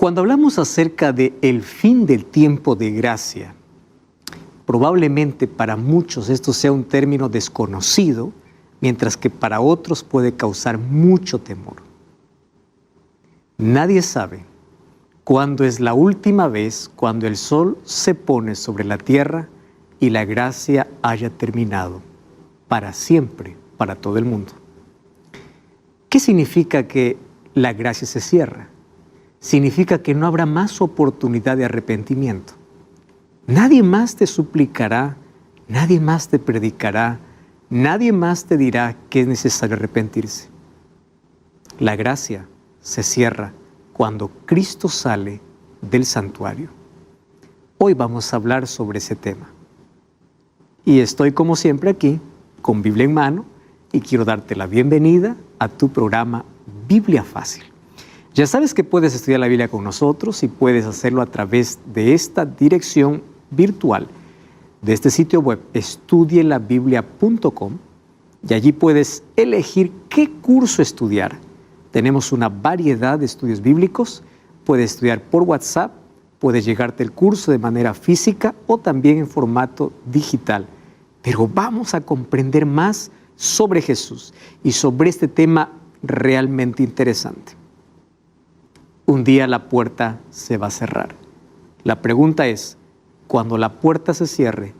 Cuando hablamos acerca de el fin del tiempo de gracia, probablemente para muchos esto sea un término desconocido, mientras que para otros puede causar mucho temor. Nadie sabe cuándo es la última vez cuando el sol se pone sobre la tierra y la gracia haya terminado para siempre, para todo el mundo. ¿Qué significa que la gracia se cierra? Significa que no habrá más oportunidad de arrepentimiento. Nadie más te suplicará, nadie más te predicará, nadie más te dirá que es necesario arrepentirse. La gracia se cierra cuando Cristo sale del santuario. Hoy vamos a hablar sobre ese tema. Y estoy como siempre aquí, con Biblia en mano, y quiero darte la bienvenida a tu programa Biblia Fácil. Ya sabes que puedes estudiar la Biblia con nosotros y puedes hacerlo a través de esta dirección virtual, de este sitio web, estudielabiblia.com, y allí puedes elegir qué curso estudiar. Tenemos una variedad de estudios bíblicos. Puedes estudiar por WhatsApp, puedes llegarte el curso de manera física o también en formato digital. Pero vamos a comprender más sobre Jesús y sobre este tema realmente interesante. Un día la puerta se va a cerrar. La pregunta es, cuando la puerta se cierre,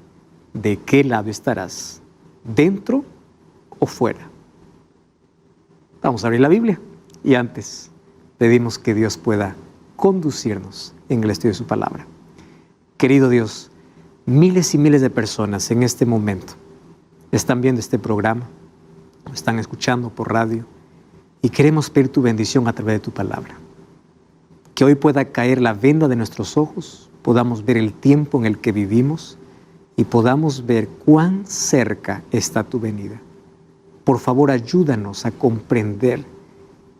¿de qué lado estarás? ¿Dentro o fuera? Vamos a abrir la Biblia y antes pedimos que Dios pueda conducirnos en el estudio de su palabra. Querido Dios, miles y miles de personas en este momento están viendo este programa, lo están escuchando por radio y queremos pedir tu bendición a través de tu palabra. Que hoy pueda caer la venda de nuestros ojos, podamos ver el tiempo en el que vivimos y podamos ver cuán cerca está tu venida. Por favor, ayúdanos a comprender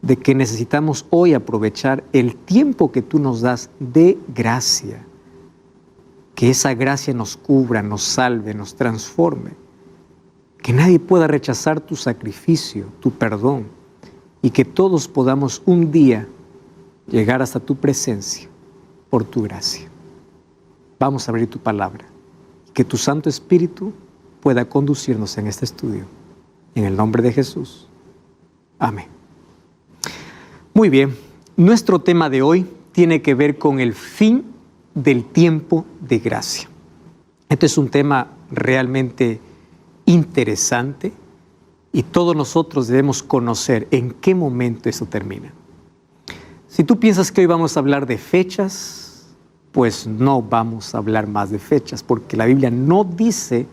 de que necesitamos hoy aprovechar el tiempo que tú nos das de gracia. Que esa gracia nos cubra, nos salve, nos transforme. Que nadie pueda rechazar tu sacrificio, tu perdón, y que todos podamos un día llegar hasta tu presencia por tu gracia. Vamos a abrir tu palabra. Que tu Santo Espíritu pueda conducirnos en este estudio. En el nombre de Jesús. Amén. Muy bien, nuestro tema de hoy tiene que ver con el fin del tiempo de gracia. Este es un tema realmente interesante y todos nosotros debemos conocer en qué momento eso termina. Si tú piensas que hoy vamos a hablar de fechas, pues no vamos a hablar más de fechas, porque la Biblia no dice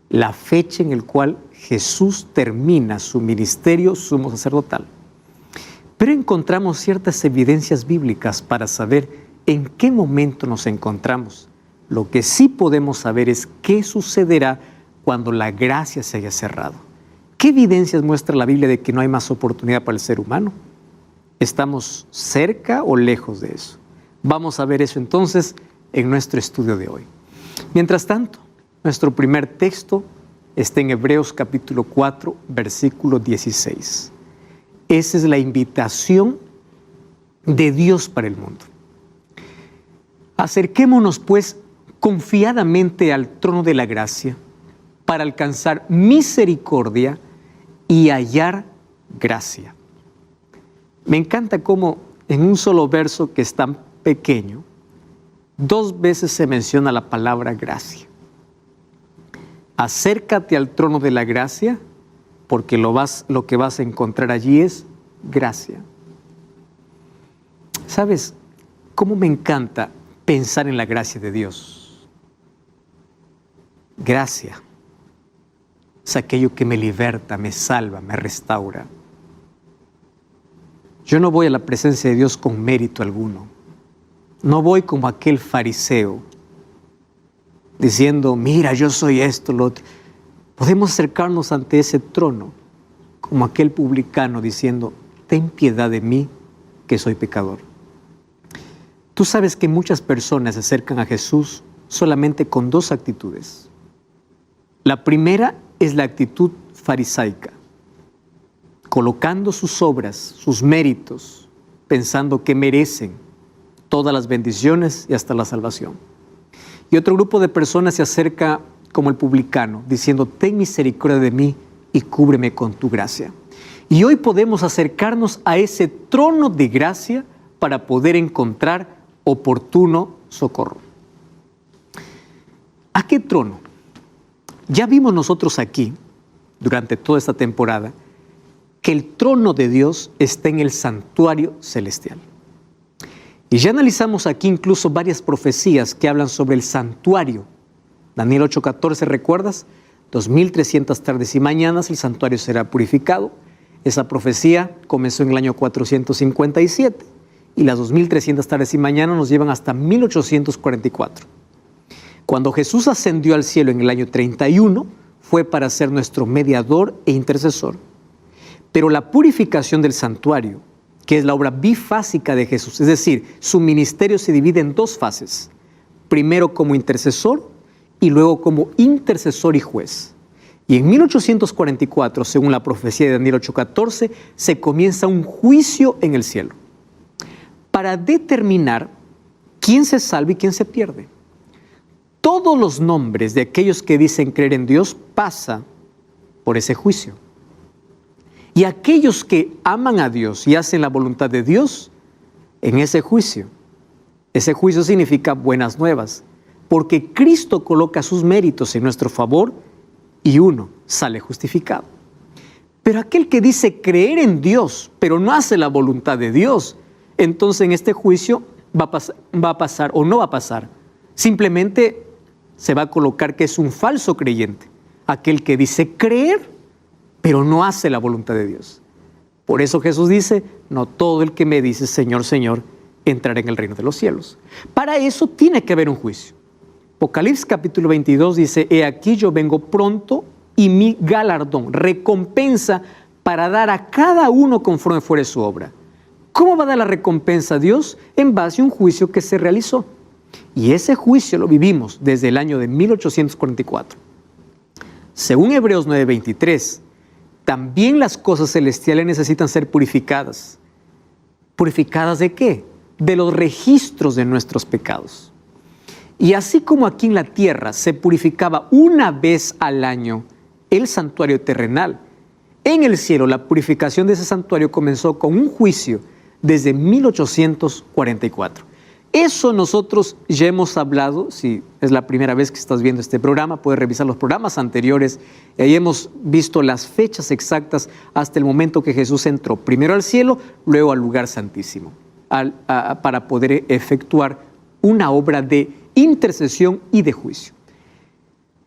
la fecha en la cual Jesús termina su ministerio sumo sacerdotal. Pero encontramos ciertas evidencias bíblicas para saber en qué momento nos encontramos. Lo que sí podemos saber es qué sucederá cuando la gracia se haya cerrado. ¿Qué evidencias muestra la Biblia de que no hay más oportunidad para el ser humano? ¿Estamos cerca o lejos de eso? Vamos a ver eso entonces en nuestro estudio de hoy. Mientras tanto, nuestro primer texto está en Hebreos capítulo 4, versículo 16. Esa es la invitación de Dios para el mundo. Acerquémonos pues confiadamente al trono de la gracia para alcanzar misericordia y hallar gracia. Me encanta cómo en un solo verso que es tan pequeño, 2 veces se menciona la palabra gracia. Acércate al trono de la gracia, porque lo que vas a encontrar allí es gracia. ¿Sabes cómo me encanta pensar en la gracia de Dios? Gracia es aquello que me liberta, me salva, me restaura. Yo no voy a la presencia de Dios con mérito alguno. No voy como aquel fariseo diciendo, mira, yo soy esto, lo otro. Podemos acercarnos ante ese trono como aquel publicano diciendo, ten piedad de mí, que soy pecador. Tú sabes que muchas personas se acercan a Jesús solamente con 2 actitudes. La primera es la actitud farisaica, colocando sus obras, sus méritos, pensando que merecen todas las bendiciones y hasta la salvación. Y otro grupo de personas se acerca como el publicano, diciendo, ten misericordia de mí y cúbreme con tu gracia. Y hoy podemos acercarnos a ese trono de gracia para poder encontrar oportuno socorro. ¿A qué trono? Ya vimos nosotros aquí, durante toda esta temporada, que el trono de Dios está en el santuario celestial. Y ya analizamos aquí incluso varias profecías que hablan sobre el santuario. Daniel 8:14, ¿recuerdas? 2300 tardes y mañanas el santuario será purificado. Esa profecía comenzó en el año 457 y las 2300 tardes y mañanas nos llevan hasta 1844. Cuando Jesús ascendió al cielo en el año 31, fue para ser nuestro mediador e intercesor. Pero la purificación del santuario, que es la obra bifásica de Jesús, es decir, su ministerio se divide en dos fases. Primero como intercesor y luego como intercesor y juez. Y en 1844, según la profecía de Daniel 8:14, se comienza un juicio en el cielo para determinar quién se salva y quién se pierde. Todos los nombres de aquellos que dicen creer en Dios pasan por ese juicio. Y aquellos que aman a Dios y hacen la voluntad de Dios, en ese juicio significa buenas nuevas, porque Cristo coloca sus méritos en nuestro favor y uno sale justificado. Pero aquel que dice creer en Dios, pero no hace la voluntad de Dios, entonces en este juicio va a pasar o no va a pasar. Simplemente se va a colocar que es un falso creyente, aquel que dice creer, pero no hace la voluntad de Dios. Por eso Jesús dice, no todo el que me dice Señor, Señor, entrará en el reino de los cielos. Para eso tiene que haber un juicio. Apocalipsis capítulo 22 dice, he aquí yo vengo pronto y mi galardón, recompensa para dar a cada uno conforme fuere su obra. ¿Cómo va a dar la recompensa a Dios? En base a un juicio que se realizó. Y ese juicio lo vivimos desde el año de 1844. Según Hebreos 9:23, también las cosas celestiales necesitan ser purificadas. ¿Purificadas de qué? De los registros de nuestros pecados. Y así como aquí en la tierra se purificaba una vez al año el santuario terrenal, en el cielo la purificación de ese santuario comenzó con un juicio desde 1844. Eso nosotros ya hemos hablado, si es la primera vez que estás viendo este programa, puedes revisar los programas anteriores, y ahí hemos visto las fechas exactas hasta el momento que Jesús entró, primero al cielo, luego al lugar santísimo, para poder efectuar una obra de intercesión y de juicio.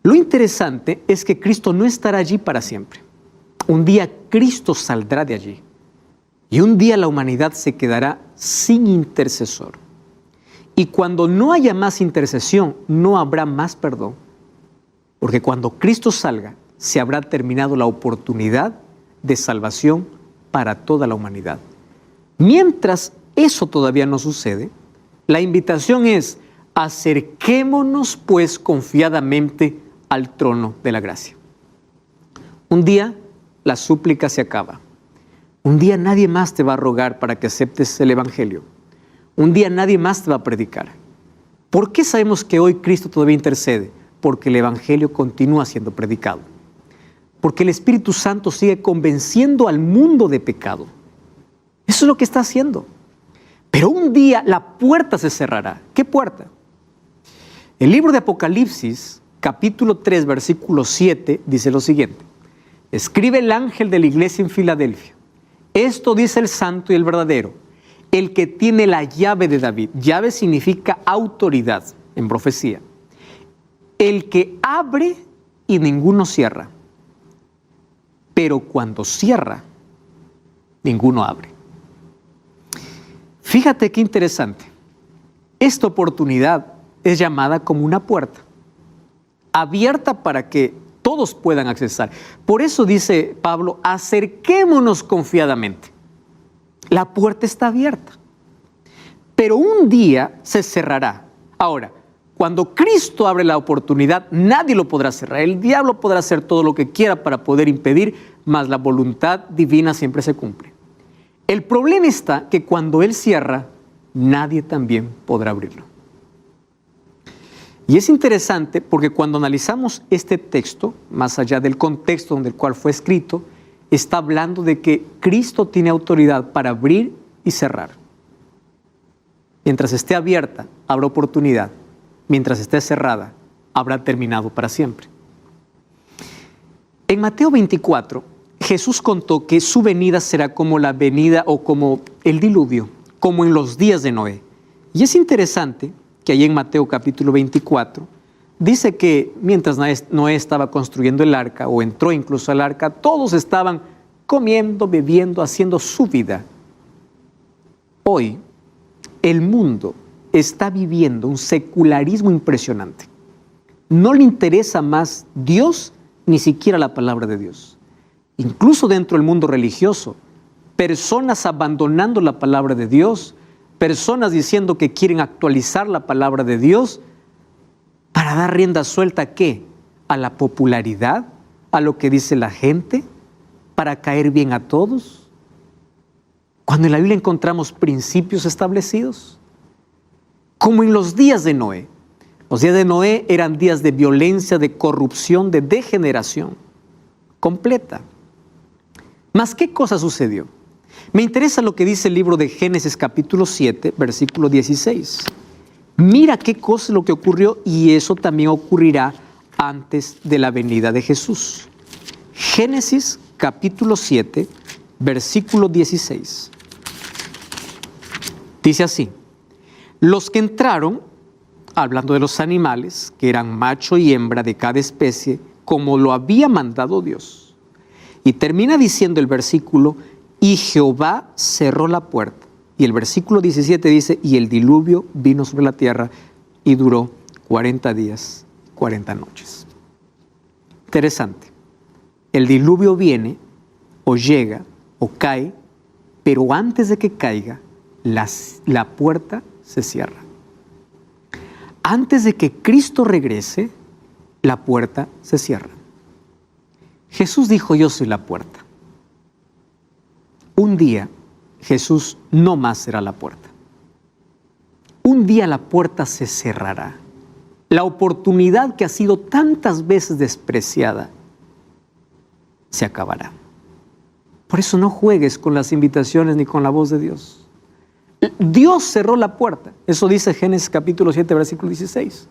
Lo interesante es que Cristo no estará allí para siempre. Un día Cristo saldrá de allí y un día la humanidad se quedará sin intercesor. Y cuando no haya más intercesión, no habrá más perdón. Porque cuando Cristo salga, se habrá terminado la oportunidad de salvación para toda la humanidad. Mientras eso todavía no sucede, la invitación es, acerquémonos pues confiadamente al trono de la gracia. Un día la súplica se acaba. Un día nadie más te va a rogar para que aceptes el Evangelio. Un día nadie más te va a predicar. ¿Por qué sabemos que hoy Cristo todavía intercede? Porque el Evangelio continúa siendo predicado. Porque el Espíritu Santo sigue convenciendo al mundo de pecado. Eso es lo que está haciendo. Pero un día la puerta se cerrará. ¿Qué puerta? El libro de Apocalipsis, capítulo 3, versículo 7, dice lo siguiente. Escribe el ángel de la iglesia en Filadelfia. Esto dice el santo y el verdadero, el que tiene la llave de David. Llave significa autoridad en profecía. El que abre y ninguno cierra. Pero cuando cierra, ninguno abre. Fíjate qué interesante. Esta oportunidad es llamada como una puerta, abierta para que todos puedan accesar. Por eso dice Pablo, acerquémonos confiadamente. La puerta está abierta, pero un día se cerrará. Ahora, cuando Cristo abre la oportunidad, nadie lo podrá cerrar. El diablo podrá hacer todo lo que quiera para poder impedir, mas la voluntad divina siempre se cumple. El problema está que cuando Él cierra, nadie también podrá abrirlo. Y es interesante porque cuando analizamos este texto, más allá del contexto en el cual fue escrito, está hablando de que Cristo tiene autoridad para abrir y cerrar. Mientras esté abierta, habrá oportunidad. Mientras esté cerrada, habrá terminado para siempre. En Mateo 24, Jesús contó que su venida será como la venida o como el diluvio, como en los días de Noé. Y es interesante que ahí en Mateo capítulo 24 dice que mientras Noé estaba construyendo el arca o entró incluso al arca, todos estaban comiendo, bebiendo, haciendo su vida. Hoy el mundo está viviendo un secularismo impresionante. No le interesa más Dios, ni siquiera la palabra de Dios. Incluso dentro del mundo religioso, personas abandonando la palabra de Dios, personas diciendo que quieren actualizar la palabra de Dios para dar rienda suelta ¿a qué? A la popularidad, a lo que dice la gente, para caer bien a todos. Cuando en la Biblia encontramos principios establecidos, como en los días de Noé. Los días de Noé eran días de violencia, de corrupción, de degeneración completa. ¿Mas qué cosa sucedió? Me interesa lo que dice el libro de Génesis capítulo 7, versículo 16. Mira qué cosa es lo que ocurrió y eso también ocurrirá antes de la venida de Jesús. Génesis capítulo 7, versículo 16. Dice así: los que entraron, hablando de los animales, que eran macho y hembra de cada especie, como lo había mandado Dios. Y termina diciendo el versículo, y Jehová cerró la puerta. Y el versículo 17 dice, y el diluvio vino sobre la tierra y duró 40 días, 40 noches. Interesante. El diluvio viene, o llega, o cae, pero antes de que caiga, la puerta se cierra. Antes de que Cristo regrese, la puerta se cierra. Jesús dijo, yo soy la puerta. Un día, Jesús no más será la puerta. Un día la puerta se cerrará. La oportunidad que ha sido tantas veces despreciada se acabará. Por eso no juegues con las invitaciones ni con la voz de Dios. Dios cerró la puerta. Eso dice Génesis capítulo 7, versículo 16.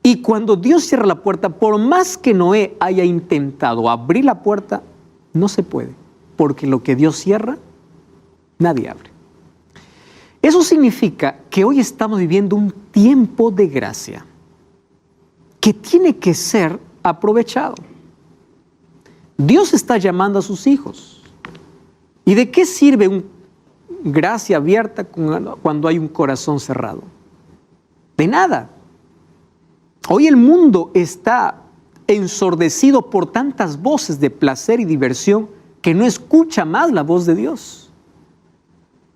Y cuando Dios cierra la puerta, por más que Noé haya intentado abrir la puerta, no se puede. Porque lo que Dios cierra, nadie abre. Eso significa que hoy estamos viviendo un tiempo de gracia que tiene que ser aprovechado. Dios está llamando a sus hijos. ¿Y de qué sirve una gracia abierta cuando hay un corazón cerrado? De nada. Hoy el mundo está ensordecido por tantas voces de placer y diversión que no escucha más la voz de Dios.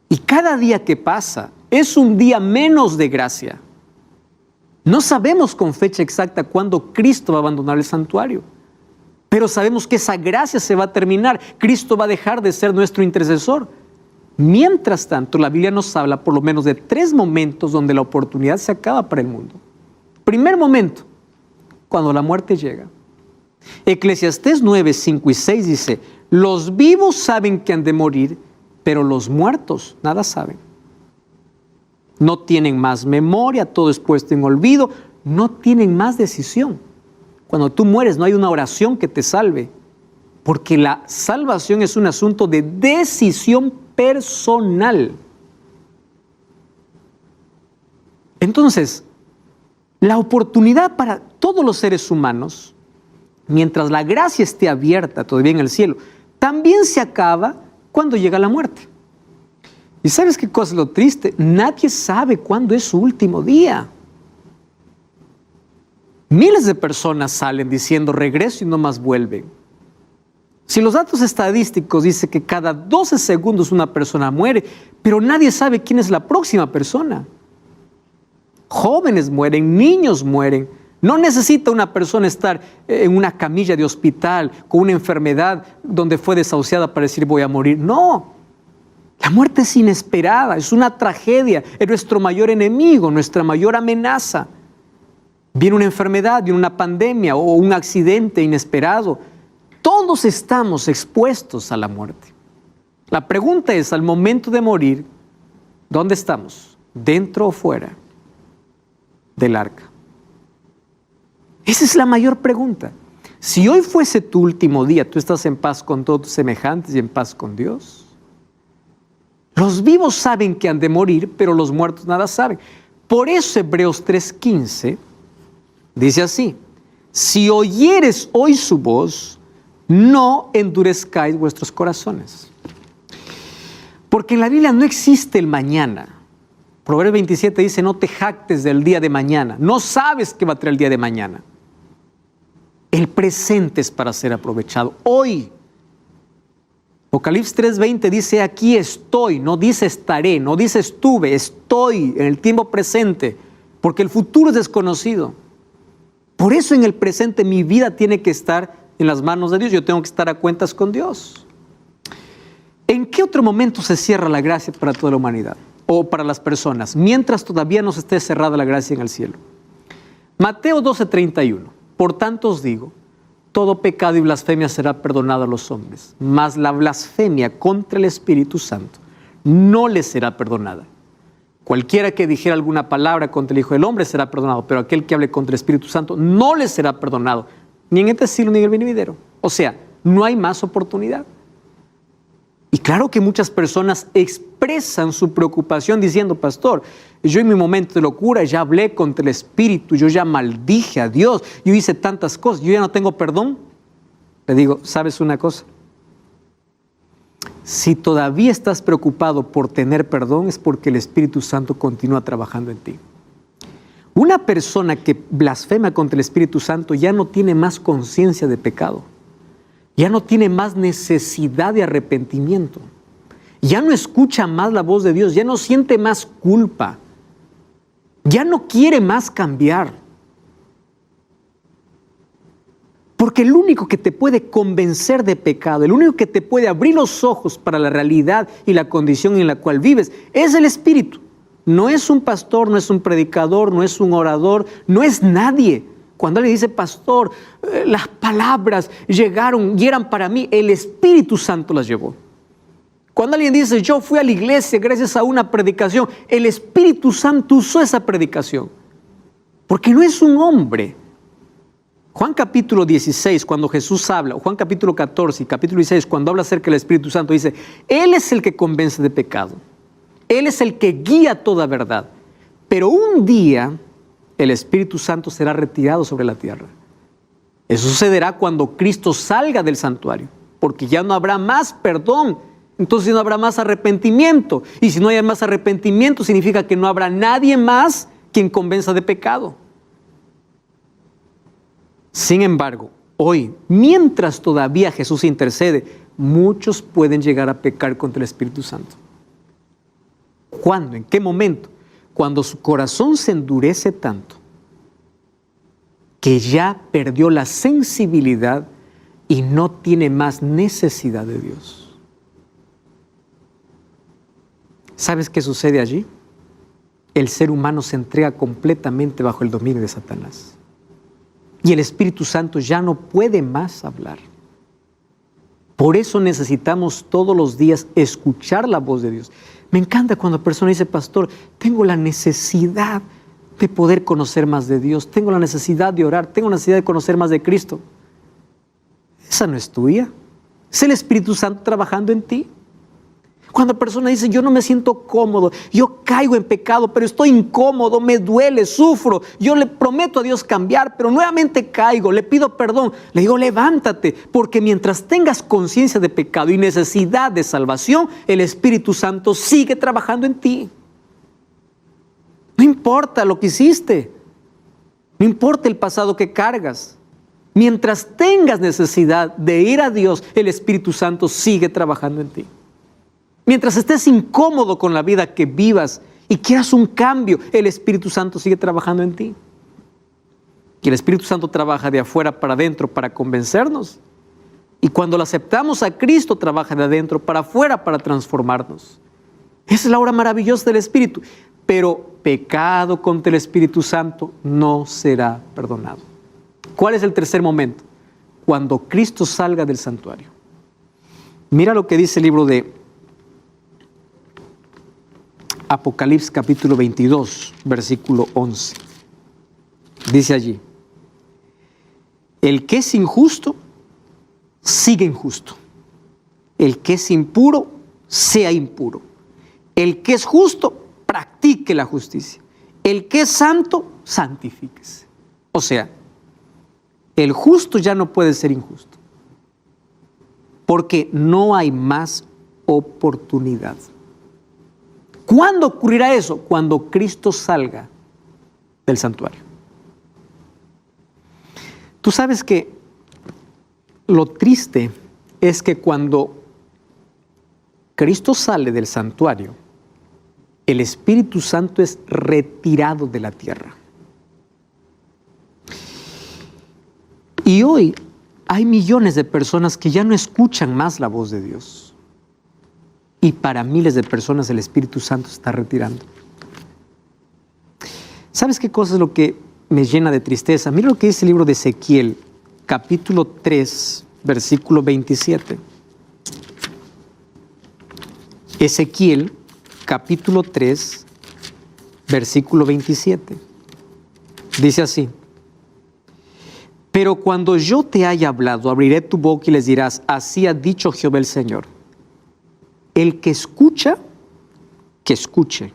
Y cada día que pasa es un día menos de gracia. No sabemos con fecha exacta cuándo Cristo va a abandonar el santuario, pero sabemos que esa gracia se va a terminar. Cristo va a dejar de ser nuestro intercesor. Mientras tanto, la Biblia nos habla por lo menos de 3 momentos donde la oportunidad se acaba para el mundo. Primer momento, cuando la muerte llega. Eclesiastés 9, 5 y 6 dice, los vivos saben que han de morir, pero los muertos nada saben. No tienen más memoria, todo es puesto en olvido, no tienen más decisión. Cuando tú mueres no hay una oración que te salve, porque la salvación es un asunto de decisión personal. Entonces, la oportunidad para todos los seres humanos, mientras la gracia esté abierta todavía en el cielo, también se acaba cuando llega la muerte. ¿Y sabes qué cosa es lo triste? Nadie sabe cuándo es su último día. Miles de personas salen diciendo regreso y no más vuelven. Si los datos estadísticos dicen que cada 12 segundos una persona muere, pero nadie sabe quién es la próxima persona. Jóvenes mueren, niños mueren. No necesita una persona estar en una camilla de hospital con una enfermedad donde fue desahuciada para decir voy a morir. No. La muerte es inesperada, es una tragedia, es nuestro mayor enemigo, nuestra mayor amenaza. Viene una enfermedad, viene una pandemia o un accidente inesperado. Todos estamos expuestos a la muerte. La pregunta es, al momento de morir, ¿dónde estamos? ¿Dentro o fuera del arca? Esa es la mayor pregunta. Si hoy fuese tu último día, ¿tú estás en paz con todos tus semejantes y en paz con Dios? Los vivos saben que han de morir, pero los muertos nada saben. Por eso Hebreos 3:15 dice así: si oyeres hoy su voz, no endurezcáis vuestros corazones. Porque en la Biblia no existe el mañana. Proverbios 27 dice: no te jactes del día de mañana. No sabes qué va a traer el día de mañana. El presente es para ser aprovechado. Hoy. Apocalipsis 3:20 dice: aquí estoy, no dice estaré, no dice estuve, estoy en el tiempo presente, porque el futuro es desconocido. Por eso en el presente mi vida tiene que estar en las manos de Dios, yo tengo que estar a cuentas con Dios. ¿En qué otro momento se cierra la gracia para toda la humanidad o para las personas? Mientras todavía no se esté cerrada la gracia en el cielo. Mateo 12:31: por tanto os digo, todo pecado y blasfemia será perdonado a los hombres, mas la blasfemia contra el Espíritu Santo no les será perdonada. Cualquiera que dijera alguna palabra contra el Hijo del Hombre será perdonado, pero aquel que hable contra el Espíritu Santo no les será perdonado, ni en este siglo ni en el venidero. O sea, no hay más oportunidad. Y claro que muchas personas expresan su preocupación diciendo: pastor, yo en mi momento de locura ya hablé contra el Espíritu, yo ya maldije a Dios, yo hice tantas cosas, yo ya no tengo perdón. Le digo: ¿sabes una cosa? Si todavía estás preocupado por tener perdón, es porque el Espíritu Santo continúa trabajando en ti. Una persona que blasfema contra el Espíritu Santo ya no tiene más conciencia de pecado. Ya no tiene más necesidad de arrepentimiento. Ya no escucha más la voz de Dios, ya no siente más culpa. Ya no quiere más cambiar. Porque el único que te puede convencer de pecado, el único que te puede abrir los ojos para la realidad y la condición en la cual vives, es el Espíritu. No es un pastor, no es un predicador, no es un orador, no es nadie. Cuando alguien dice: pastor, las palabras llegaron y eran para mí, el Espíritu Santo las llevó. Cuando alguien dice: yo fui a la iglesia gracias a una predicación, el Espíritu Santo usó esa predicación. Porque no es un hombre. Juan capítulo 16, cuando Jesús habla, o Juan capítulo 14 y capítulo 16, cuando habla acerca del Espíritu Santo, dice: Él es el que convence de pecado. Él es el que guía toda verdad. Pero un día el Espíritu Santo será retirado sobre la tierra. Eso sucederá cuando Cristo salga del santuario, porque ya no habrá más perdón, entonces no habrá más arrepentimiento. Y si no hay más arrepentimiento, significa que no habrá nadie más quien convenza de pecado. Sin embargo, hoy, mientras todavía Jesús intercede, muchos pueden llegar a pecar contra el Espíritu Santo. ¿Cuándo? ¿En qué momento? Cuando su corazón se endurece tanto que ya perdió la sensibilidad y no tiene más necesidad de Dios. ¿Sabes qué sucede allí? El ser humano se entrega completamente bajo el dominio de Satanás. Y el Espíritu Santo ya no puede más hablar. Por eso necesitamos todos los días escuchar la voz de Dios. Me encanta cuando la persona dice: pastor, tengo la necesidad de poder conocer más de Dios, tengo la necesidad de orar, tengo la necesidad de conocer más de Cristo. Esa no es tuya, es el Espíritu Santo trabajando en ti. Cuando la persona dice: yo no me siento cómodo, yo caigo en pecado, pero estoy incómodo, me duele, sufro, yo le prometo a Dios cambiar, pero nuevamente caigo, le pido perdón. Le digo: levántate, porque mientras tengas conciencia de pecado y necesidad de salvación, el Espíritu Santo sigue trabajando en ti. No importa lo que hiciste, no importa el pasado que cargas. Mientras tengas necesidad de ir a Dios, el Espíritu Santo sigue trabajando en ti. Mientras estés incómodo con la vida que vivas y quieras un cambio, el Espíritu Santo sigue trabajando en ti. Y el Espíritu Santo trabaja de afuera para adentro para convencernos. Y cuando lo aceptamos a Cristo, trabaja de adentro para afuera para transformarnos. Esa es la obra maravillosa del Espíritu. Pero pecado contra el Espíritu Santo no será perdonado. ¿Cuál es el tercer momento? Cuando Cristo salga del santuario. Mira lo que dice el libro de Apocalipsis capítulo 22, versículo 11. Dice allí: el que es injusto, sigue injusto. El que es impuro, sea impuro. El que es justo, practique la justicia. El que es santo, santifíquese. O sea, el justo ya no puede ser injusto, porque no hay más oportunidad. ¿Cuándo ocurrirá eso? Cuando Cristo salga del santuario. Tú sabes que lo triste es que cuando Cristo sale del santuario, el Espíritu Santo es retirado de la tierra. Y hoy hay millones de personas que ya no escuchan más la voz de Dios. Y para miles de personas el Espíritu Santo se está retirando. ¿Sabes qué cosa es lo que me llena de tristeza? Mira lo que dice el libro de Ezequiel, capítulo 3, versículo 27. Ezequiel, capítulo 3, versículo 27. Dice así: pero cuando yo te haya hablado, abriré tu boca y les dirás, así ha dicho Jehová el Señor. El que escucha, que escuche.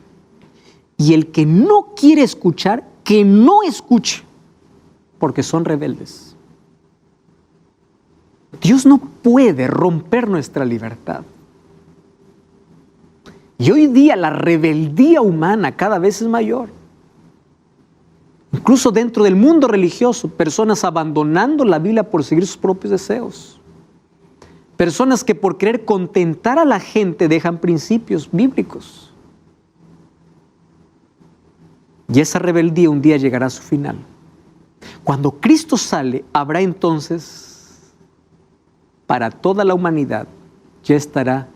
Y el que no quiere escuchar, que no escuche, porque son rebeldes. Dios no puede romper nuestra libertad. Y hoy día la rebeldía humana cada vez es mayor. Incluso dentro del mundo religioso, personas abandonando la Biblia por seguir sus propios deseos. Personas que por querer contentar a la gente dejan principios bíblicos. Y esa rebeldía un día llegará a su final. Cuando Cristo sale, habrá entonces, para toda la humanidad, ya estará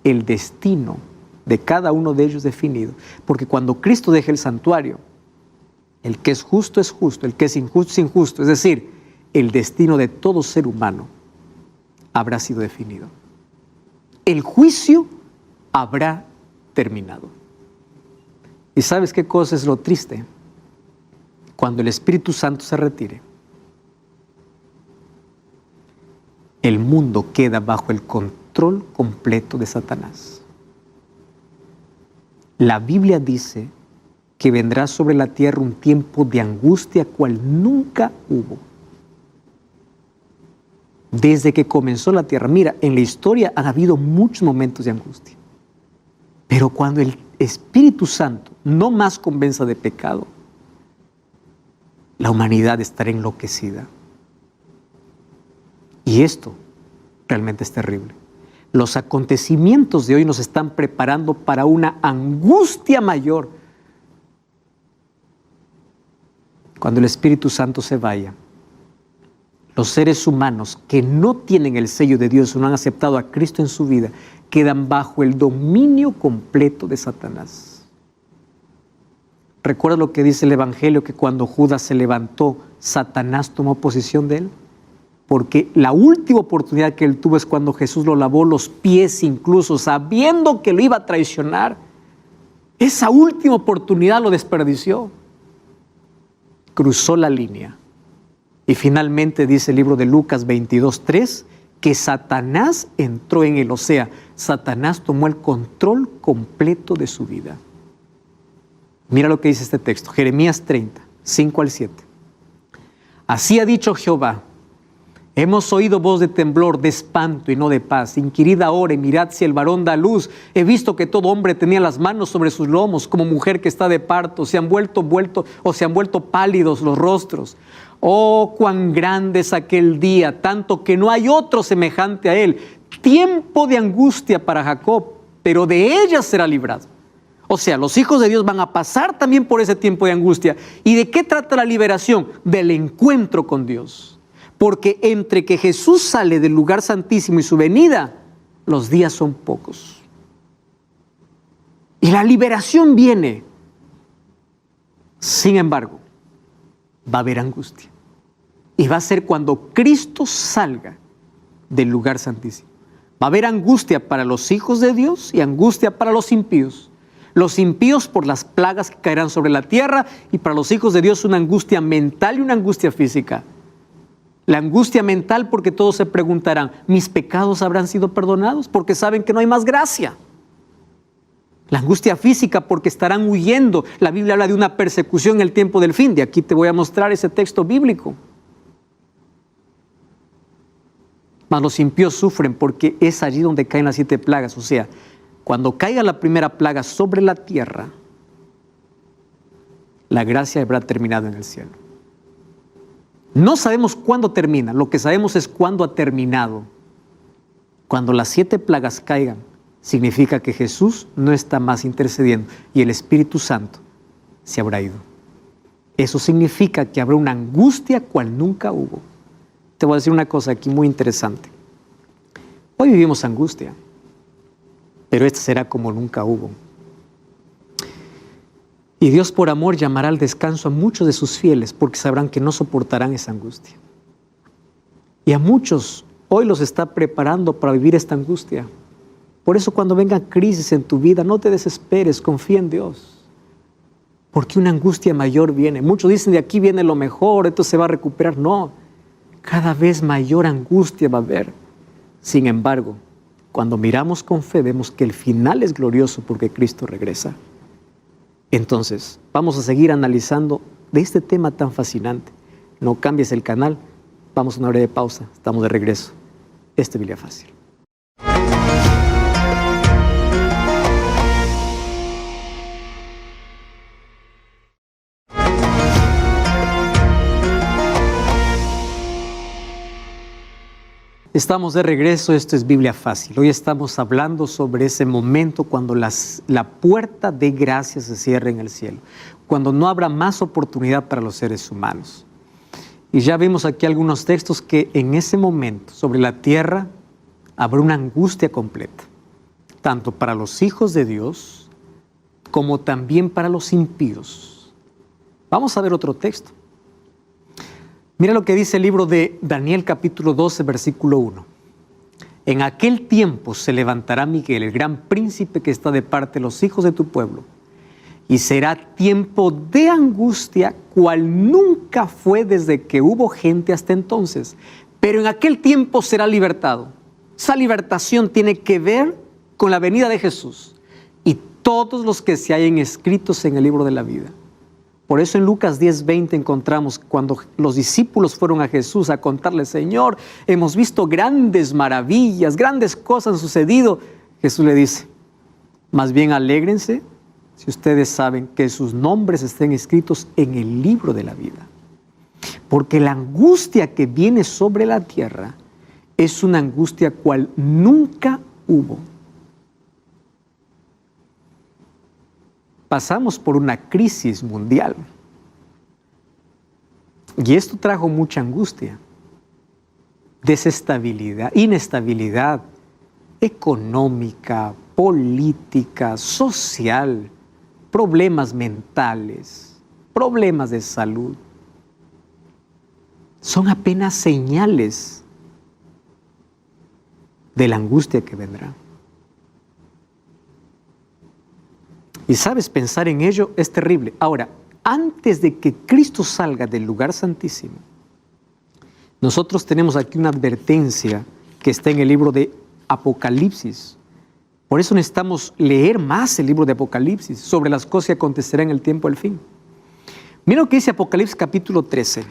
el destino de cada uno de ellos definido. Porque cuando Cristo deje el santuario, el que es justo, el que es injusto. Es decir, el destino de todo ser humano habrá sido definido. El juicio habrá terminado. ¿Y sabes qué cosa es lo triste? Cuando el Espíritu Santo se retire, el mundo queda bajo el control completo de Satanás. La Biblia dice que vendrá sobre la tierra un tiempo de angustia cual nunca hubo. Desde que comenzó la tierra, mira, en la historia han habido muchos momentos de angustia. Pero cuando el Espíritu Santo no más convenza de pecado, la humanidad estará enloquecida. Y esto realmente es terrible. Los acontecimientos de hoy nos están preparando para una angustia mayor. Cuando el Espíritu Santo se vaya, los seres humanos que no tienen el sello de Dios o no han aceptado a Cristo en su vida, quedan bajo el dominio completo de Satanás. ¿Recuerdas lo que dice el Evangelio? Que cuando Judas se levantó, Satanás tomó posesión de él. Porque la última oportunidad que él tuvo es cuando Jesús lo lavó los pies, incluso sabiendo que lo iba a traicionar. Esa última oportunidad lo desperdició. Cruzó la línea. Y finalmente dice el libro de Lucas 22:3 que Satanás entró en él. O sea, Satanás tomó el control completo de su vida. Mira lo que dice este texto, Jeremías 30, 5 al 7. Así ha dicho Jehová: hemos oído voz de temblor, de espanto y no de paz. Inquirid ahora y mirad si el varón da luz. He visto que todo hombre tenía las manos sobre sus lomos, como mujer que está de parto. Se han vuelto pálidos los rostros. Oh, cuán grande es aquel día, tanto que no hay otro semejante a él. Tiempo de angustia para Jacob, pero de ella será librado. O sea, los hijos de Dios van a pasar también por ese tiempo de angustia. ¿Y de qué trata la liberación? Del encuentro con Dios. Porque entre que Jesús sale del lugar santísimo y su venida, los días son pocos. Y la liberación viene. Sin embargo, va a haber angustia. Y va a ser cuando Cristo salga del lugar santísimo. Va a haber angustia para los hijos de Dios y angustia para los impíos. Los impíos por las plagas que caerán sobre la tierra, y para los hijos de Dios una angustia mental y una angustia física. La angustia mental porque todos se preguntarán, ¿mis pecados habrán sido perdonados? Porque saben que no hay más gracia. La angustia física porque estarán huyendo. La Biblia habla de una persecución en el tiempo del fin. De aquí te voy a mostrar ese texto bíblico. Mas los impíos sufren porque es allí donde caen las 7 plagas. O sea, cuando caiga la primera plaga sobre la tierra, la gracia habrá terminado en el cielo. No sabemos cuándo termina, lo que sabemos es cuándo ha terminado. Cuando las 7 plagas caigan, significa que Jesús no está más intercediendo y el Espíritu Santo se habrá ido. Eso significa que habrá una angustia cual nunca hubo. Te voy a decir una cosa aquí muy interesante. Hoy vivimos angustia, pero esta será como nunca hubo. Y Dios por amor llamará al descanso a muchos de sus fieles porque sabrán que no soportarán esa angustia. Y a muchos hoy los está preparando para vivir esta angustia. Por eso cuando venga crisis en tu vida, no te desesperes, confía en Dios. Porque una angustia mayor viene. Muchos dicen de aquí viene lo mejor, esto se va a recuperar. No, cada vez mayor angustia va a haber. Sin embargo, cuando miramos con fe, vemos que el final es glorioso porque Cristo regresa. Entonces, vamos a seguir analizando de este tema tan fascinante. No cambies el canal, vamos a una breve pausa, estamos de regreso. Biblia Fácil. Estamos de regreso, esto es Biblia Fácil. Hoy estamos hablando sobre ese momento cuando la puerta de gracia se cierre en el cielo, cuando no habrá más oportunidad para los seres humanos. Y ya vimos aquí algunos textos que en ese momento sobre la tierra habrá una angustia completa, tanto para los hijos de Dios como también para los impíos. Vamos a ver otro texto. Mira lo que dice el libro de Daniel capítulo 12, versículo 1. En aquel tiempo se levantará Miguel, el gran príncipe que está de parte de los hijos de tu pueblo, y será tiempo de angustia, cual nunca fue desde que hubo gente hasta entonces. Pero en aquel tiempo será libertado. Esa libertación tiene que ver con la venida de Jesús y todos los que se hayan escritos en el libro de la vida. Por eso en Lucas 10:20 encontramos cuando los discípulos fueron a Jesús a contarle, Señor, hemos visto grandes maravillas, grandes cosas han sucedido. Jesús le dice, más bien alégrense si ustedes saben que sus nombres estén escritos en el libro de la vida. Porque la angustia que viene sobre la tierra es una angustia cual nunca hubo. Pasamos por una crisis mundial y esto trajo mucha angustia, desestabilidad, inestabilidad económica, política, social, problemas mentales, problemas de salud. Son apenas señales de la angustia que vendrá. Y sabes, pensar en ello es terrible. Ahora, antes de que Cristo salga del lugar santísimo, nosotros tenemos aquí una advertencia que está en el libro de Apocalipsis. Por eso necesitamos leer más el libro de Apocalipsis sobre las cosas que acontecerán en el tiempo del fin. Mira lo que dice Apocalipsis capítulo 13.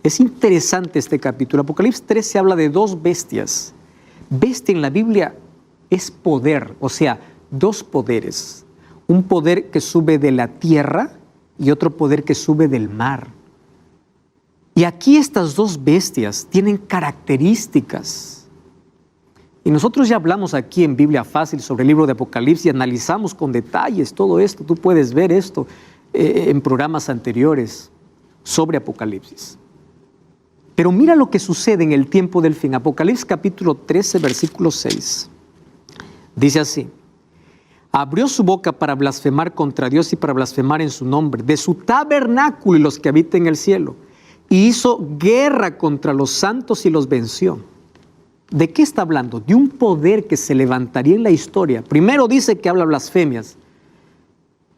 Es interesante este capítulo. Apocalipsis 13 habla de 2 bestias. Bestia en la Biblia es poder, o sea, 2 poderes. Un poder que sube de la tierra y otro poder que sube del mar. Y aquí estas 2 bestias tienen características. Y nosotros ya hablamos aquí en Biblia Fácil sobre el libro de Apocalipsis y analizamos con detalles todo esto. Tú puedes ver esto en programas anteriores sobre Apocalipsis. Pero mira lo que sucede en el tiempo del fin. Apocalipsis capítulo 13, versículo 6. Dice así. abrió su boca para blasfemar contra Dios y para blasfemar en su nombre, de su tabernáculo y los que habitan en el cielo, y hizo guerra contra los santos y los venció. ¿De qué está hablando? De un poder que se levantaría en la historia. Primero dice que habla blasfemias.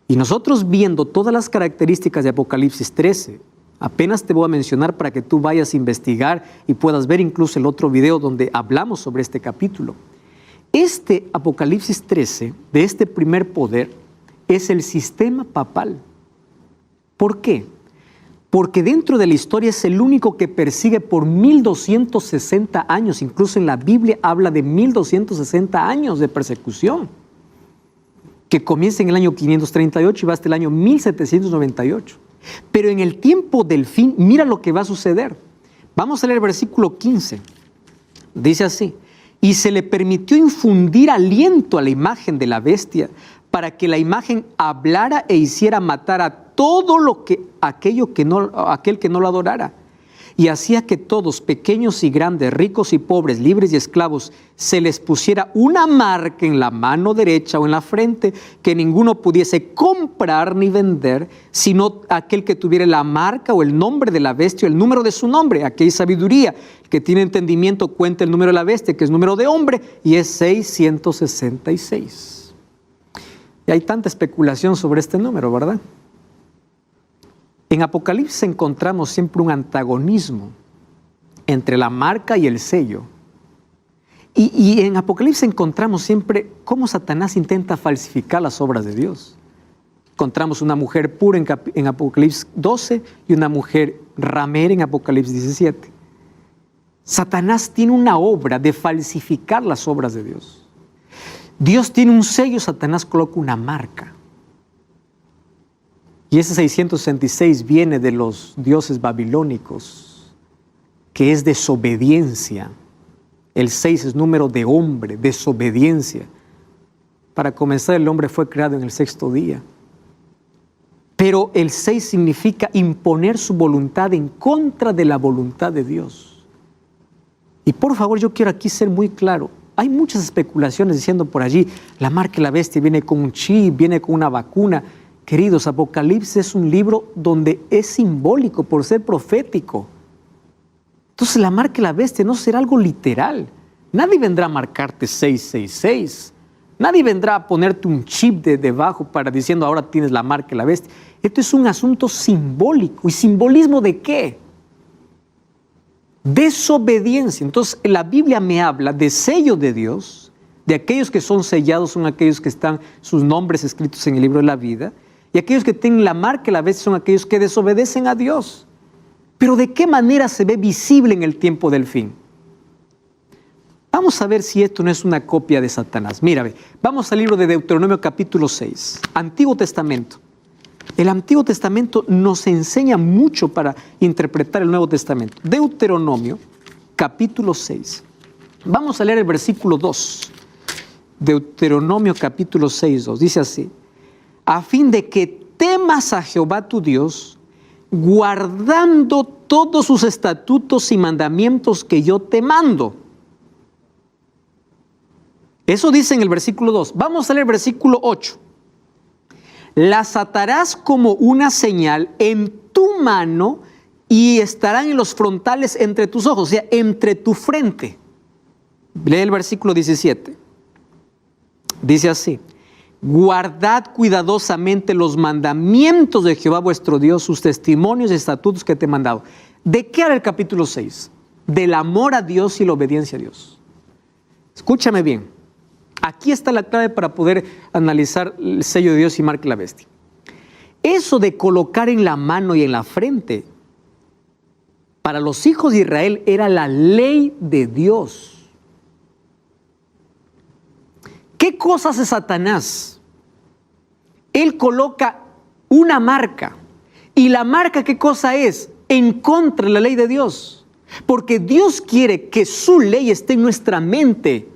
Y nosotros viendo todas las características de Apocalipsis 13, apenas te voy a mencionar para que tú vayas a investigar y puedas ver incluso el otro video donde hablamos sobre este capítulo. Este Apocalipsis 13, de este primer poder, es el sistema papal. ¿Por qué? Porque dentro de la historia es el único que persigue por 1260 años. Incluso en la Biblia habla de 1260 años de persecución, que comienza en el año 538 y va hasta el año 1798. Pero en el tiempo del fin, mira lo que va a suceder. Vamos a leer el versículo 15. Dice así: y se le permitió infundir aliento a la imagen de la bestia, para que la imagen hablara e hiciera matar a todo aquel que no lo adorara. Y hacía que todos, pequeños y grandes, ricos y pobres, libres y esclavos, se les pusiera una marca en la mano derecha o en la frente, que ninguno pudiese comprar ni vender, sino aquel que tuviera la marca o el nombre de la bestia o el número de su nombre. Aquí hay sabiduría. El que tiene entendimiento cuenta el número de la bestia, que es número de hombre, y es 666. Y hay tanta especulación sobre este número, ¿verdad? En Apocalipsis encontramos siempre un antagonismo entre la marca y el sello. Y en Apocalipsis encontramos siempre cómo Satanás intenta falsificar las obras de Dios. Encontramos una mujer pura en Apocalipsis 12 y una mujer ramera en Apocalipsis 17. Satanás tiene una obra de falsificar las obras de Dios. Dios tiene un sello, Satanás coloca una marca. Y ese 666 viene de los dioses babilónicos, que es desobediencia. El 6 es número de hombre, desobediencia. Para comenzar, el hombre fue creado en el sexto día. Pero el 6 significa imponer su voluntad en contra de la voluntad de Dios. Y por favor, yo quiero aquí ser muy claro. Hay muchas especulaciones diciendo por allí, la marca de la bestia viene con un chip, viene con una vacuna. Queridos, Apocalipsis es un libro donde es simbólico por ser profético. Entonces la marca de la bestia no será algo literal. Nadie vendrá a marcarte 666. Nadie vendrá a ponerte un chip debajo para diciendo ahora tienes la marca de la bestia. Esto es un asunto simbólico. ¿Y simbolismo de qué? Desobediencia. Entonces la Biblia me habla de sello de Dios, de aquellos que son sellados son aquellos que están sus nombres escritos en el libro de la vida. Y aquellos que tienen la marca de la bestia son aquellos que desobedecen a Dios. Pero ¿de qué manera se ve visible en el tiempo del fin? Vamos a ver si esto no es una copia de Satanás. Mira, vamos al libro de Deuteronomio capítulo 6, Antiguo Testamento. El Antiguo Testamento nos enseña mucho para interpretar el Nuevo Testamento. Deuteronomio capítulo 6. Vamos a leer el versículo 2. Deuteronomio capítulo 6, 2. Dice así: a fin de que temas a Jehová tu Dios, guardando todos sus estatutos y mandamientos que yo te mando. Eso dice en el versículo 2. Vamos a leer el versículo 8. Las atarás como una señal en tu mano y estarán en los frontales entre tus ojos, o sea, entre tu frente. Lee el versículo 17. Dice así: guardad cuidadosamente los mandamientos de Jehová vuestro Dios, sus testimonios y estatutos que te he mandado. ¿De qué habla el capítulo 6? Del amor a Dios y la obediencia a Dios. Escúchame bien. Aquí está la clave para poder analizar el sello de Dios y marca la bestia. Eso de colocar en la mano y en la frente, para los hijos de Israel era la ley de Dios. ¿Qué cosa hace Satanás? Él coloca una marca. ¿Y la marca qué cosa es? En contra de la ley de Dios. Porque Dios quiere que su ley esté en nuestra mente.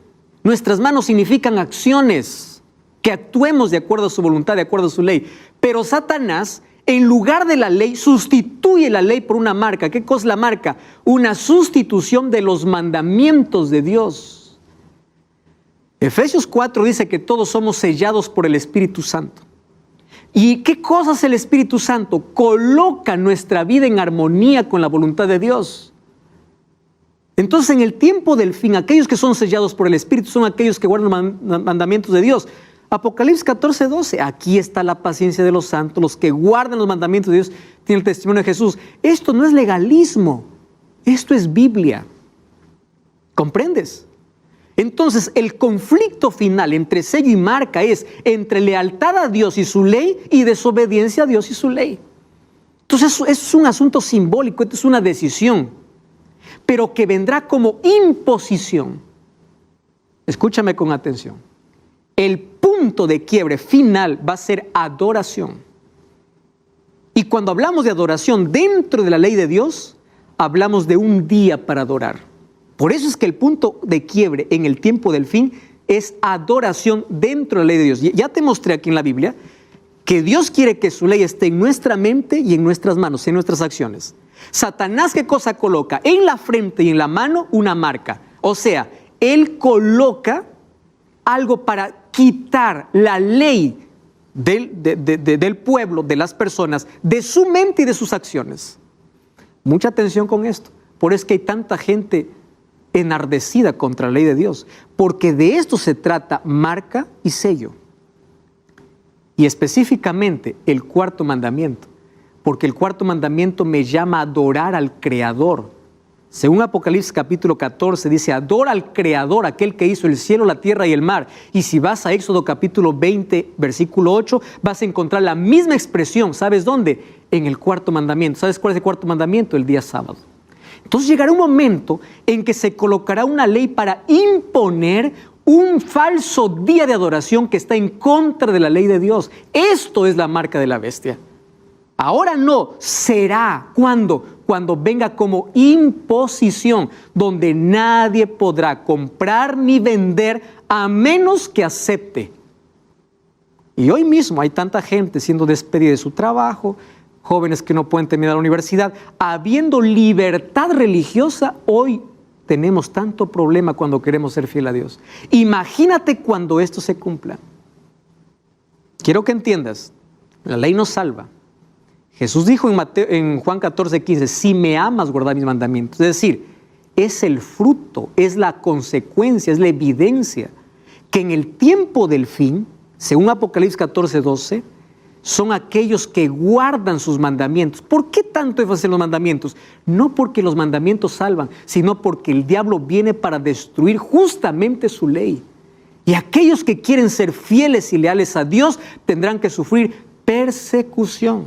Nuestras manos significan acciones, que actuemos de acuerdo a su voluntad, de acuerdo a su ley. Pero Satanás, en lugar de la ley, sustituye la ley por una marca. ¿Qué cosa es la marca? Una sustitución de los mandamientos de Dios. Efesios 4 dice que todos somos sellados por el Espíritu Santo. ¿Y qué cosa hace el Espíritu Santo? Coloca nuestra vida en armonía con la voluntad de Dios. Entonces, en el tiempo del fin, aquellos que son sellados por el Espíritu son aquellos que guardan los mandamientos de Dios. Apocalipsis 14:12, aquí está la paciencia de los santos, los que guardan los mandamientos de Dios, tienen el testimonio de Jesús. Esto no es legalismo, esto es Biblia. ¿Comprendes? Entonces, el conflicto final entre sello y marca es entre lealtad a Dios y su ley y desobediencia a Dios y su ley. Entonces, eso es un asunto simbólico, esto es una decisión, pero que vendrá como imposición. Escúchame con atención. El punto de quiebre final va a ser adoración. Y cuando hablamos de adoración dentro de la ley de Dios, hablamos de un día para adorar. Por eso es que el punto de quiebre en el tiempo del fin es adoración dentro de la ley de Dios. Ya te mostré aquí en la Biblia que Dios quiere que su ley esté en nuestra mente y en nuestras manos, en nuestras acciones. Satanás, ¿qué cosa coloca? En la frente y en la mano una marca. O sea, él coloca algo para quitar la ley del pueblo, de las personas, de su mente y de sus acciones. Mucha atención con esto. Por eso es que hay tanta gente enardecida contra la ley de Dios, porque de esto se trata marca y sello. Y específicamente el cuarto mandamiento, porque el cuarto mandamiento me llama a adorar al Creador. Según Apocalipsis capítulo 14 dice, adora al Creador, aquel que hizo el cielo, la tierra y el mar. Y si vas a Éxodo capítulo 20, versículo 8, vas a encontrar la misma expresión. ¿Sabes dónde? En el cuarto mandamiento. ¿Sabes cuál es el cuarto mandamiento? El día sábado. Entonces llegará un momento en que se colocará una ley para imponer un falso día de adoración que está en contra de la ley de Dios. Esto es la marca de la bestia. Ahora no, será cuando venga como imposición, donde nadie podrá comprar ni vender a menos que acepte. Y hoy mismo hay tanta gente siendo despedida de su trabajo, jóvenes que no pueden terminar la universidad. Habiendo libertad religiosa, hoy tenemos tanto problema cuando queremos ser fiel a Dios. Imagínate cuando esto se cumpla. Quiero que entiendas, la ley nos salva. Jesús dijo en Juan 14:15, si me amas, guarda mis mandamientos. Es decir, es el fruto, es la consecuencia, es la evidencia que en el tiempo del fin, según Apocalipsis 14:12, son aquellos que guardan sus mandamientos. ¿Por qué tanto énfasis en los mandamientos? No porque los mandamientos salvan, sino porque el diablo viene para destruir justamente su ley. Y aquellos que quieren ser fieles y leales a Dios tendrán que sufrir persecución,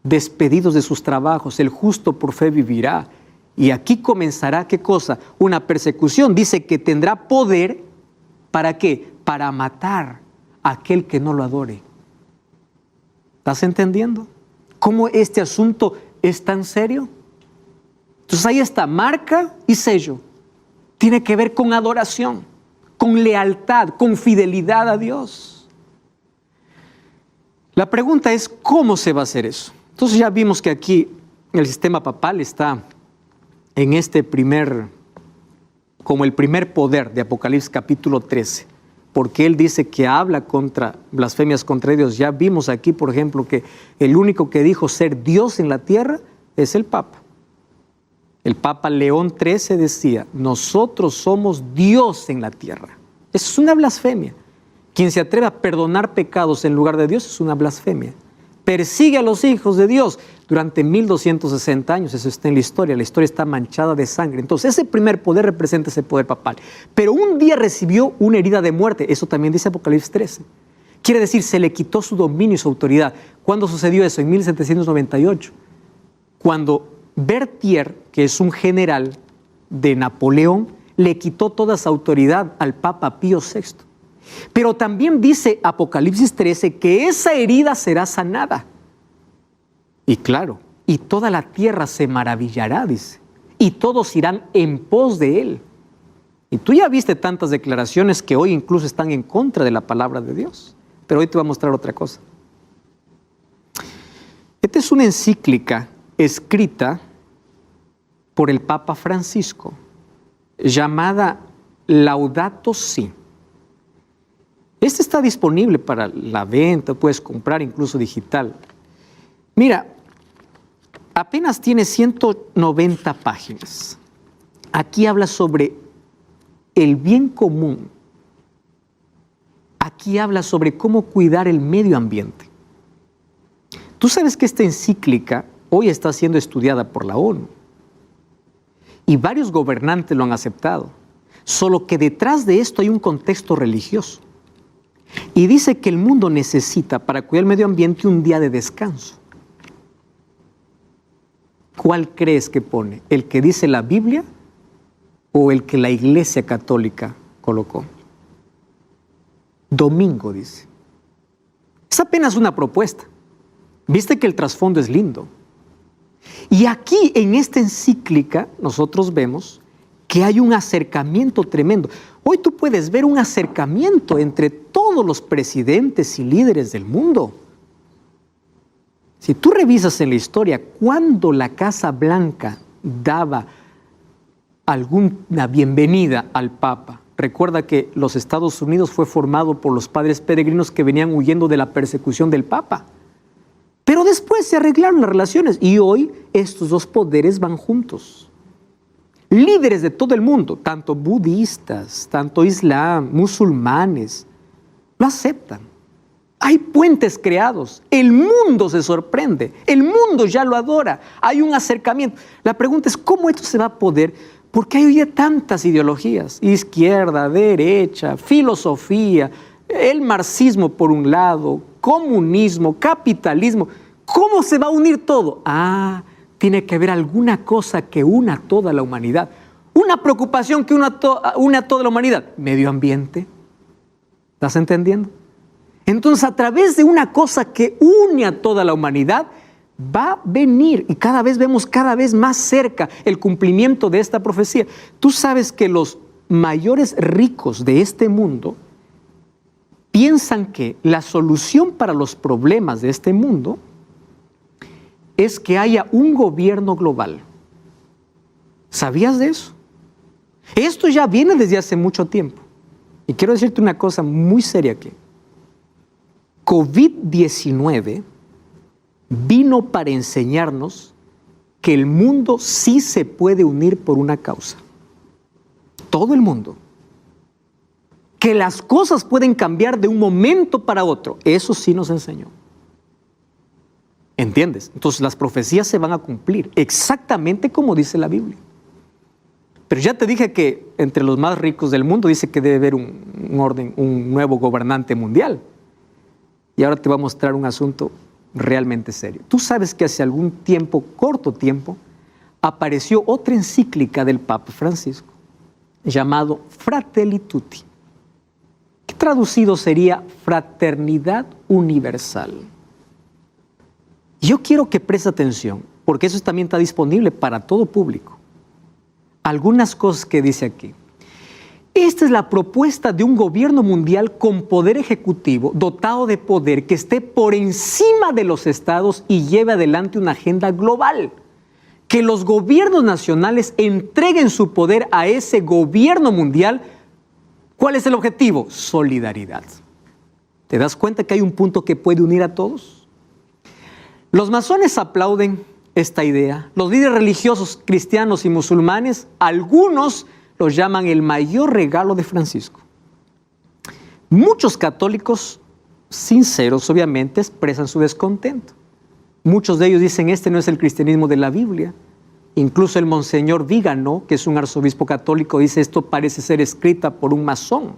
despedidos de sus trabajos. El justo por fe vivirá. Y aquí comenzará, ¿qué cosa? Una persecución. Dice que tendrá poder, ¿para qué? Para matar a aquel que no lo adore. ¿Estás entendiendo cómo este asunto es tan serio? Entonces ahí está, marca y sello. Tiene que ver con adoración, con lealtad, con fidelidad a Dios. La pregunta es, ¿cómo se va a hacer eso? Entonces ya vimos que aquí el sistema papal está en como el primer poder de Apocalipsis capítulo 13. Porque él dice que habla contra blasfemias contra Dios. Ya vimos aquí, por ejemplo, que el único que dijo ser Dios en la tierra es el Papa. El Papa León XIII decía, nosotros somos Dios en la tierra. Eso es una blasfemia. Quien se atreve a perdonar pecados en lugar de Dios es una blasfemia. Persigue a los hijos de Dios durante 1260 años. Eso está en la historia está manchada de sangre. Entonces ese primer poder representa ese poder papal. Pero un día recibió una herida de muerte. Eso también dice Apocalipsis 13. Quiere decir, se le quitó su dominio y su autoridad. ¿Cuándo sucedió eso? En 1798. Cuando Berthier, que es un general de Napoleón, le quitó toda esa autoridad al Papa Pío VI. Pero también dice Apocalipsis 13 que esa herida será sanada. Y claro, y toda la tierra se maravillará, dice, y todos irán en pos de él. Y tú ya viste tantas declaraciones que hoy incluso están en contra de la palabra de Dios. Pero hoy te voy a mostrar otra cosa. Esta es una encíclica escrita por el Papa Francisco, llamada Laudato Si. Este está disponible para la venta, puedes comprar incluso digital. Mira, apenas tiene 190 páginas. Aquí habla sobre el bien común. Aquí habla sobre cómo cuidar el medio ambiente. Tú sabes que esta encíclica hoy está siendo estudiada por la ONU y varios gobernantes lo han aceptado, solo que detrás de esto hay un contexto religioso. Y dice que el mundo necesita para cuidar el medio ambiente un día de descanso. ¿Cuál crees que pone? ¿El que dice la Biblia o el que la Iglesia Católica colocó? Domingo, dice. Es apenas una propuesta. Viste que el trasfondo es lindo. Y aquí en esta encíclica nosotros vemos que hay un acercamiento tremendo. Hoy tú puedes ver un acercamiento entre todos los presidentes y líderes del mundo. Si tú revisas en la historia, cuando la Casa Blanca daba alguna bienvenida al Papa, recuerda que los Estados Unidos fue formado por los padres peregrinos que venían huyendo de la persecución del Papa. Pero después se arreglaron las relaciones y hoy estos dos poderes van juntos. Líderes de todo el mundo, tanto budistas, tanto islam, musulmanes, lo aceptan. Hay puentes creados, el mundo se sorprende, el mundo ya lo adora, hay un acercamiento. La pregunta es, ¿cómo esto se va a poder? Porque hay hoy tantas ideologías, izquierda, derecha, filosofía, el marxismo por un lado, comunismo, capitalismo. ¿Cómo se va a unir todo? Tiene que haber alguna cosa que una a toda la humanidad. Una preocupación que une a toda la humanidad. Medio ambiente. ¿Estás entendiendo? Entonces, a través de una cosa que une a toda la humanidad, va a venir, y cada vez vemos cada vez más cerca el cumplimiento de esta profecía. Tú sabes que los mayores ricos de este mundo piensan que la solución para los problemas de este mundo es que haya un gobierno global. ¿Sabías de eso? Esto ya viene desde hace mucho tiempo. Y quiero decirte una cosa muy seria aquí. COVID-19 vino para enseñarnos que el mundo sí se puede unir por una causa. Todo el mundo. Que las cosas pueden cambiar de un momento para otro. Eso sí nos enseñó. ¿Entiendes? Entonces las profecías se van a cumplir exactamente como dice la Biblia. Pero ya te dije que entre los más ricos del mundo dice que debe haber un orden, un nuevo gobernante mundial. Y ahora te voy a mostrar un asunto realmente serio. Tú sabes que hace algún tiempo, corto tiempo, apareció otra encíclica del Papa Francisco, llamado Fratelli Tutti, que traducido sería Fraternidad Universal. Yo quiero que prestes atención, porque eso también está disponible para todo público. Algunas cosas que dice aquí. Esta es la propuesta de un gobierno mundial con poder ejecutivo, dotado de poder, que esté por encima de los estados y lleve adelante una agenda global. Que los gobiernos nacionales entreguen su poder a ese gobierno mundial. ¿Cuál es el objetivo? Solidaridad. ¿Te das cuenta que hay un punto que puede unir a todos? Los masones aplauden esta idea. Los líderes religiosos cristianos y musulmanes, algunos los llaman el mayor regalo de Francisco. Muchos católicos, sinceros obviamente, expresan su descontento. Muchos de ellos dicen, este no es el cristianismo de la Biblia. Incluso el monseñor Vígano, que es un arzobispo católico, dice, esto parece ser escrita por un masón.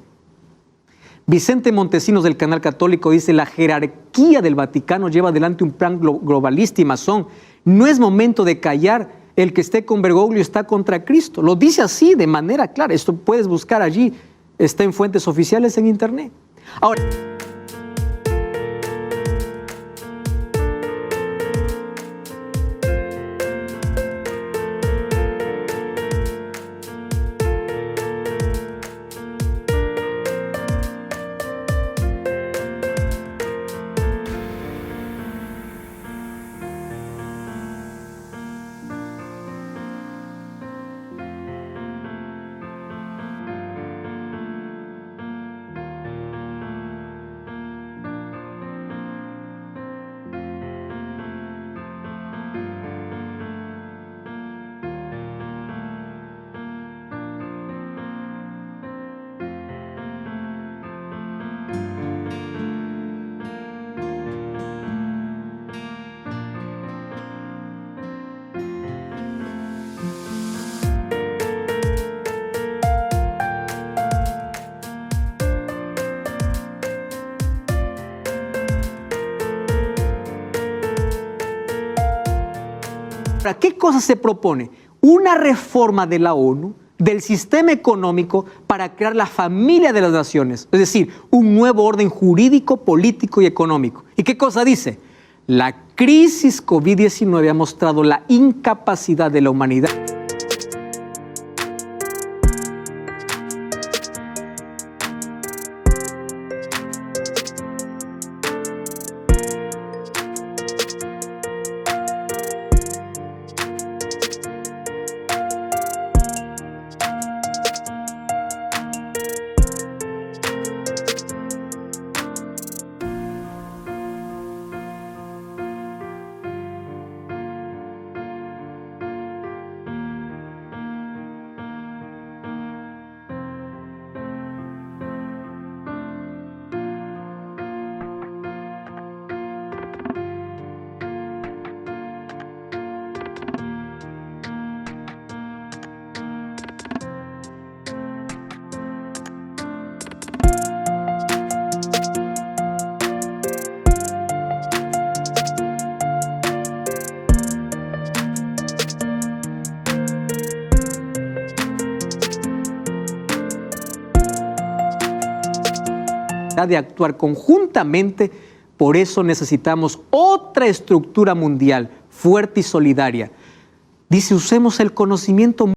Vicente Montesinos del Canal Católico dice, la jerarquía del Vaticano lleva adelante un plan globalista y masón. No es momento de callar. El que esté con Bergoglio está contra Cristo. Lo dice así, de manera clara. Esto puedes buscar allí. Está en fuentes oficiales en internet. Ahora... Ahora, ¿qué cosa se propone? Una reforma de la ONU, del sistema económico, para crear la familia de las naciones, es decir, un nuevo orden jurídico, político y económico. ¿Y qué cosa dice? La crisis COVID-19 ha mostrado la incapacidad de la humanidad. De actuar conjuntamente, por eso necesitamos otra estructura mundial fuerte y solidaria. Dice, usemos el conocimiento